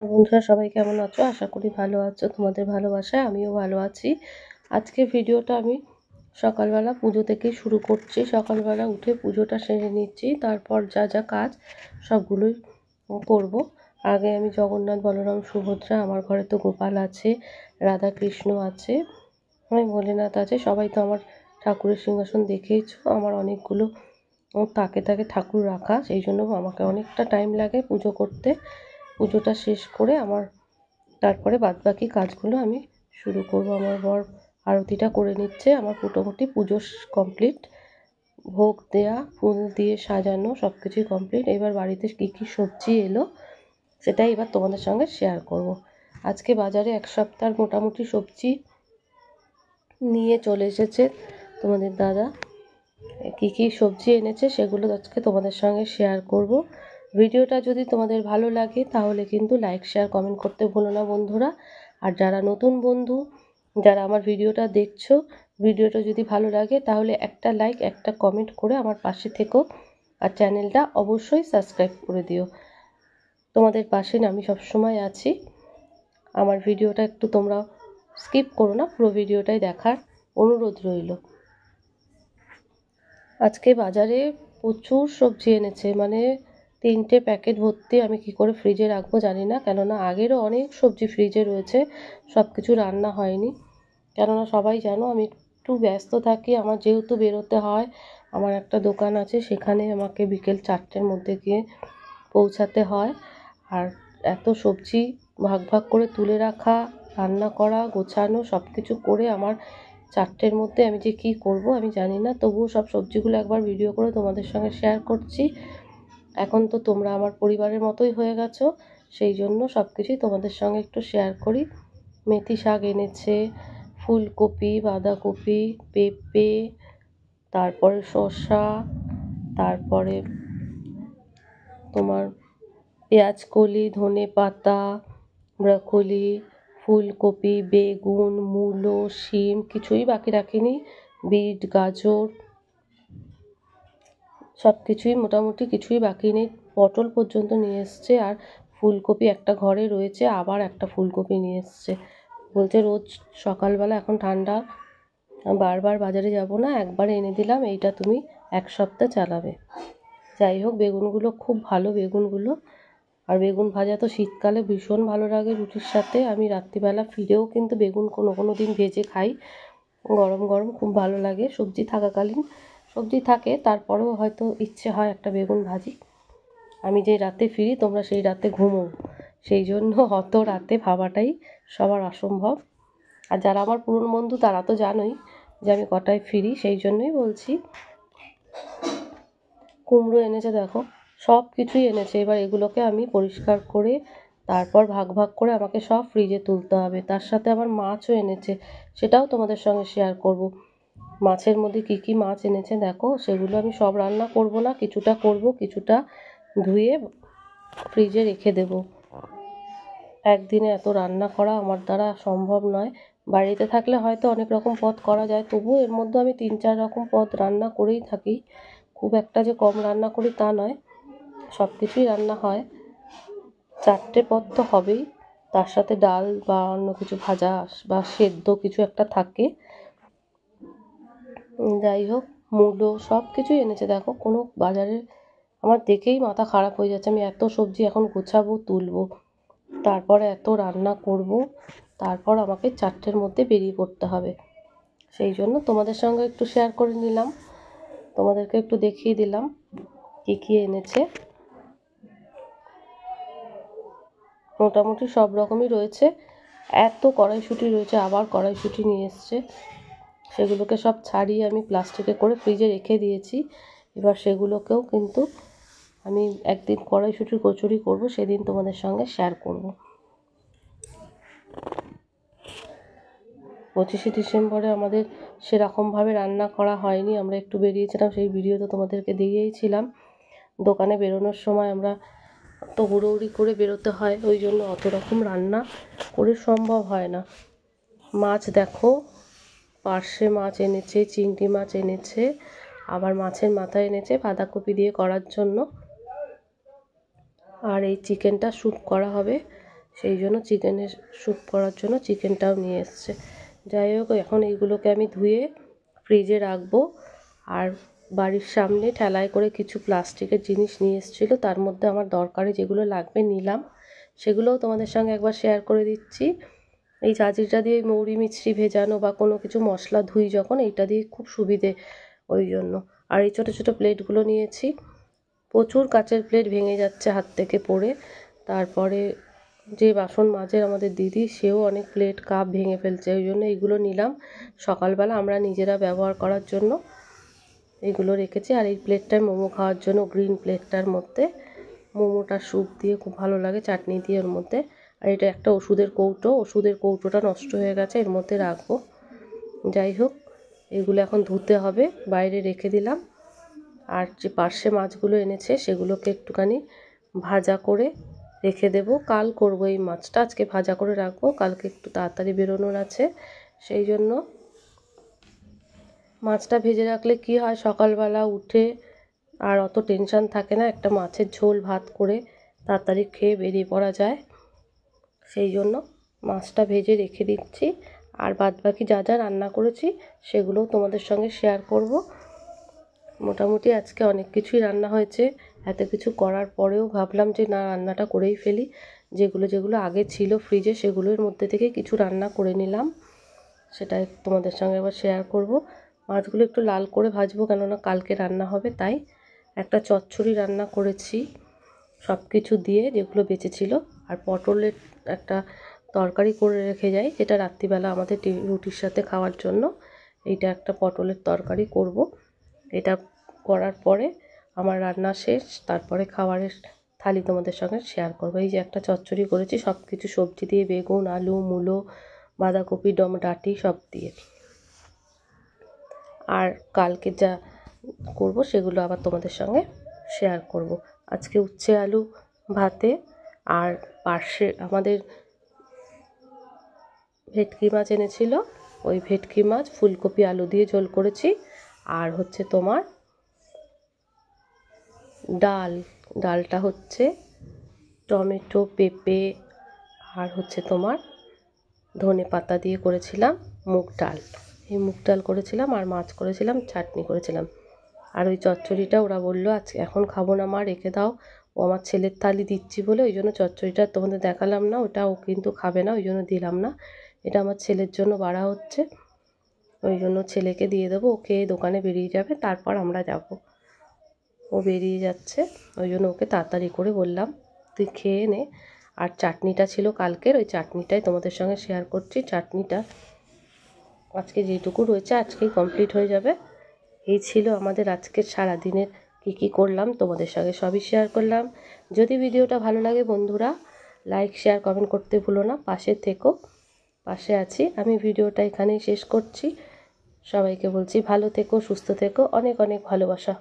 বন্ধুরা সবাই কেমন আছো? আশা করি ভালো আছো। তোমাদের ভালোবাসায় আমিও ভালো আছি। আজকে ভিডিওটা আমি সকালবেলা পুজো থেকেই শুরু করছি। সকালবেলা উঠে পুজোটা সেরে নিচ্ছি, তারপর যা যা কাজ সবগুলোই করব। আগে আমি জগন্নাথ, বলরাম, সুভদ্রা, আমার ঘরে তো গোপাল আছে, রাধা কৃষ্ণ আছে, আমি ভোলেনাথ আছে, সবাই তো আমার ঠাকুরের সিংহাসন দেখেইছো। আমার অনেকগুলো তাকে তাকে ঠাকুর রাখা, সেই জন্য আমাকে অনেকটা টাইম লাগে পুজো করতে। পুজোটা শেষ করে আমার তারপরে বাদবাকি কাজগুলো আমি শুরু করব। আমার বর আরতিটা করে নিচ্ছে। আমার মোটামুটি পুজো কমপ্লিট, ভোগ দেয়া, ফুল দিয়ে সাজানো সব কিছুই কমপ্লিট। এবার বাড়িতে কী কী সবজি এলো সেটাই এবার তোমাদের সঙ্গে শেয়ার করব। আজকে বাজারে এক সপ্তাহের মোটামুটি সবজি নিয়ে চলে এসেছে তোমাদের দাদা। কী কী সবজি এনেছে সেগুলো আজকে তোমাদের সঙ্গে শেয়ার করব। ভিডিওটা যদি তোমাদের ভালো লাগে তাহলে কিন্তু লাইক, শেয়ার, কমেন্ট করতে ভুলো না বন্ধুরা। আর যারা নতুন বন্ধু, যারা আমার ভিডিওটা দেখছো, ভিডিওটা যদি ভালো লাগে তাহলে একটা লাইক, একটা কমেন্ট করে আমার পাশে থেকো। আর চ্যানেলটা অবশ্যই সাবস্ক্রাইব করে দিও। তোমাদের পাশে আমি সবসময় আছি। আমার ভিডিওটা একটু তোমরা স্কিপ করো না, পুরো ভিডিওটাই দেখার অনুরোধ রইল। আজকে বাজারে প্রচুর সবজি এনেছে, মানে 3টে প্যাকেট ভর্তি। আমি কি করে ফ্রিজে রাখবো জানি না, কেননা আগেরও অনেক সবজি ফ্রিজে রয়েছে, সব কিছু রান্না হয়নি। কেননা সবাই জানো আমি একটু ব্যস্ত থাকি, আমার যেহেতু বেরোতে হয়, আমার একটা দোকান আছে, সেখানে আমাকে বিকেল 4টের মধ্যে গিয়ে পৌঁছাতে হয়। আর এত সবজি ভাগ ভাগ করে তুলে রাখা, রান্না করা, গোছানো সব কিছু করে আমার 4টের মধ্যে আমি যে কী করব আমি জানি না। তবুও সব সবজিগুলো একবার ভিডিও করে তোমাদের সঙ্গে শেয়ার করছি। এখন তো তোমরা আমার পরিবারের মতোই হয়ে গেছো, সেই জন্য সব কিছুই তোমাদের সঙ্গে একটু শেয়ার করি। মেথি শাক এনেছে, ফুলকপি, বাঁধাকপি, পেঁপে, তারপরে শসা, তারপরে তোমার পেঁয়াজকলি, ধনেপাতা, ব্রকলি, ফুলকপি, বেগুন, মূলো, শিম কিছুই বাকি রাখিনি, বিট, গাজর সব কিছুই মোটামুটি কিছুই বাকি নেই। পটল পর্যন্ত নিয়ে এসছে। আর ফুলকপি একটা ঘরে রয়েছে, আবার একটা ফুলকপি নিয়ে এসছে। বলছে রোজ সকালবেলা এখন ঠান্ডা, বারবার বাজারে যাব না, একবার এনে দিলাম, এইটা তুমি এক সপ্তাহ চালাবে। যাই হোক, বেগুনগুলো খুব ভালো বেগুনগুলো। আর বেগুন ভাজা তো শীতকালে ভীষণ ভালো লাগে রুটির সাথে। আমি রাত্রিবেলা ফিরেও কিন্তু বেগুন কোনো কোনো দিন ভেজে খাই, গরম গরম খুব ভালো লাগে। সবজি থাকাকালীন সবজি থাকে, তারপরেও হয়তো ইচ্ছে হয় একটা বেগুন ভাজি। আমি যেই রাতে ফিরি তোমরা সেই রাতে ঘুমো, সেই জন্য অত রাতে ভাবাটাই সবার অসম্ভব। আর যারা আমার পুরনো বন্ধু তারা তো জানোই যে আমি কটায় ফিরি, সেই জন্যই বলছি। কুমড়ো এনেছে দেখো, সব কিছুই এনেছে। এবার এগুলোকে আমি পরিষ্কার করে তারপর ভাগ ভাগ করে আমাকে সব ফ্রিজে তুলতে হবে। তার সাথে আবার মাছও এনেছে, সেটাও তোমাদের সঙ্গে শেয়ার করব। মাছের মধ্যে কী কী মাছ এনেছে দেখো, সেগুলো আমি সব রান্না করব না, কিছুটা করব, কিছুটা ধুয়ে ফ্রিজে রেখে দেব। একদিনে এত রান্না করা আমার দ্বারা সম্ভব নয়। বাড়িতে থাকলে হয়তো অনেক রকম পদ করা যায়, তবুও এর মধ্যে আমি 3-4 রকম পদ রান্না করেই থাকি। খুব একটা যে কম রান্না করি তা নয়, সব কিছুই রান্না হয়। 4টে পদ তো হবেই, তার সাথে ডাল বা অন্য কিছু ভাজা বা সেদ্ধ কিছু একটা থাকে। যাই হোক, মূলো সব কিছুই এনেছে দেখো। কোনো বাজারে আমার দেখেই মাথা খারাপ হয়ে যাচ্ছে। আমি এত সবজি এখন গোছাবো, তুলবো, তারপরে এত রান্না করব, তারপর আমাকে 4টের মধ্যে বেরিয়ে পড়তে হবে। সেই জন্য তোমাদের সঙ্গে একটু শেয়ার করে নিলাম, তোমাদেরকে একটু দেখিয়ে দিলাম কী কী এনেছে। মোটামুটি সব রকমই রয়েছে। এত কড়াইশুঁটি রয়েছে, আবার কড়াইশুঁটি নিয়ে এসছে। সেগুলোকে সব ছাড়িয়ে আমি প্লাস্টিকে করে ফ্রিজে রেখে দিয়েছি। এবার সেগুলোকেও কিন্তু আমি একদিন কড়াইশুঁটির কচুরি করব, সেদিন তোমাদের সঙ্গে শেয়ার করব। 25শে ডিসেম্বরে আমাদের সেরকমভাবে রান্না করা হয়নি, আমরা একটু বেরিয়েছিলাম, সেই ভিডিও তো তোমাদেরকে দিয়েইছিলাম। দোকানে বেরোনোর সময় আমরা তো হুড়োহুড়ি করে বেরোতে হয়, ওই জন্য অত রকম রান্না করে সম্ভব হয় না। মাছ দেখো, পার্শে মাছ এনেছে, চিংড়ি মাছ এনেছে, আবার মাছের মাথা এনেছে বাঁধাকপি দিয়ে করার জন্য। আর এই চিকেনটা স্যুপ করা হবে, সেই জন্য চিকেনের স্যুপ করার জন্য চিকেনটাও নিয়ে এসছে। যাই হোক, এখন এইগুলোকে আমি ধুয়ে ফ্রিজে রাখবো। আর বাড়ির সামনে ঠেলায় করে কিছু প্লাস্টিকের জিনিস নিয়ে এসেছিলো, তার মধ্যে আমার দরকারি যেগুলো লাগবে নিলাম, সেগুলোও তোমাদের সঙ্গে একবার শেয়ার করে দিচ্ছি। এই চাচিটা দিয়ে মৌরি মিছরি ভেজানো বা কোনো কিছু মশলা ধুই যখন, এইটা দিয়ে খুব সুবিধে, ওই জন্য। আর এই ছোটো ছোটো প্লেটগুলো নিয়েছি, প্রচুর কাচের প্লেট ভেঙে যাচ্ছে হাত থেকে পড়ে। তারপরে যে বাসন মাজে আমাদের দিদি, সেও অনেক প্লেট কাপ ভেঙে ফেলছে, ওই জন্য এইগুলো নিলাম সকালবেলা আমরা নিজেরা ব্যবহার করার জন্য। এইগুলো রেখেছি। আর এই প্লেটটায় মোমো খাওয়ার জন্য, গ্রিন প্লেটটার মধ্যে মোমোটা স্যুপ দিয়ে খুব ভালো লাগে, চাটনি দিয়ে ওর মধ্যে। আর এটা একটা ওষুধের কৌটো, ওষুধের কৌটোটা নষ্ট হয়ে গেছে, এর মধ্যে রাখবো। যাই হোক, এগুলো এখন ধুতে হবে, বাইরে রেখে দিলাম। আর যে পার্শে মাছগুলো এনেছে সেগুলোকে একটুখানি ভাজা করে রেখে দেব, কাল করব এই মাছটা, আজকে ভাজা করে রাখবো, কালকে একটু তাড়াতাড়ি বেরোনোর আছে, সেই জন্য। মাছটা ভেজে রাখলে কি হয়, সকালবেলা উঠে আর অত টেনশান থাকে না, একটা মাছের ঝোল ভাত করে তাড়াতাড়ি খেয়ে বেরিয়ে পড়া যায়। সেই জন্য মাছটা ভেজে রেখে দিচ্ছি। আর বাদবাকি যা যা রান্না করেছি সেগুলোও তোমাদের সঙ্গে শেয়ার করব। মোটামুটি আজকে অনেক কিছুই রান্না হয়েছে। এত কিছু করার পরেও ভাবলাম যে না, রান্নাটা করেই ফেলি। যেগুলো যেগুলো আগে ছিল ফ্রিজে, সেগুলোর মধ্যে থেকে কিছু রান্না করে নিলাম, সেটাই তোমাদের সঙ্গে আবার শেয়ার করব। মাছগুলো একটু লাল করে ভাজবো, কেননা কালকে রান্না হবে, তাই। একটা চচ্চড়ি রান্না করেছি সব কিছু দিয়ে, যেগুলো বেঁচেছিল। আর পটলের একটা তরকারি করে রেখে যাই, যেটা রাত্রিবেলা আমাদের রুটির সাথে খাওয়ার জন্য। এইটা একটা পটলের তরকারি করব। এটা করার পরে আমার রান্না শেষ, তারপরে খাবারের থালি তোমাদের সঙ্গে শেয়ার করবো। এই যে একটা চচ্চড়ি করেছি সব কিছু সবজি দিয়ে, বেগুন, আলু, মূলো, বাঁধাকপি, ডাঁটি সব দিয়ে। আর কালকে যা করব সেগুলো আবার তোমাদের সঙ্গে শেয়ার করব। আজকে উচ্ছে আলু ভাতে, আর পার্শে আমাদের ভেটকি মাছ এনেছিল, ওই ভেটকি মাছ ফুলকপি আলু দিয়ে ঝোল করেছি। আর হচ্ছে তোমার ডালটা হচ্ছে টমেটো, পেঁপে, আর হচ্ছে তোমার ধনে পাতা দিয়ে করেছিলাম মুগ ডাল। এই মুগ ডাল করেছিলাম, আর মাছ করেছিলাম, চাটনি করেছিলাম। আর ওই চচ্চড়িটা ওরা বললো আজকে এখন খাবো না মা, রেখে দাও। ও আমার ছেলের থালি দিচ্ছি বলে ওই জন্য চচ্চড়িটা তোমাদের দেখালাম না, ওটা ও কিন্তু খাবে না, ওই জন্য দিলাম না। এটা আমার ছেলের জন্য বাড়া হচ্ছে, ওই জন্য ছেলেকে দিয়ে দেবো, ও খেয়ে দোকানে বেরিয়ে যাবে, তারপর আমরা যাব। ও বেরিয়ে যাচ্ছে, ওই জন্য ওকে তাড়াতাড়ি করে বললাম তুই খেয়ে নে। আর চাটনিটা ছিল কালকের, ওই চাটনিটাই তোমাদের সঙ্গে শেয়ার করছি। চাটনিটা আজকে যেটুকু রয়েছে আজকেই কমপ্লিট হয়ে যাবে। এই ছিল আমাদের আজকের সারাদিনের কী করলাম, তোমাদের সঙ্গে সবই শেয়ার করলাম। যদি ভিডিওটা ভালো লাগে বন্ধুরা, লাইক, শেয়ার, কমেন্ট করতে ভুলো না। পাশে থেকো, পাশে আছি। আমি ভিডিওটা এখানেই শেষ করছি। সবাইকে বলছি ভালো থেকো, সুস্থ থেকো, অনেক অনেক ভালোবাসা।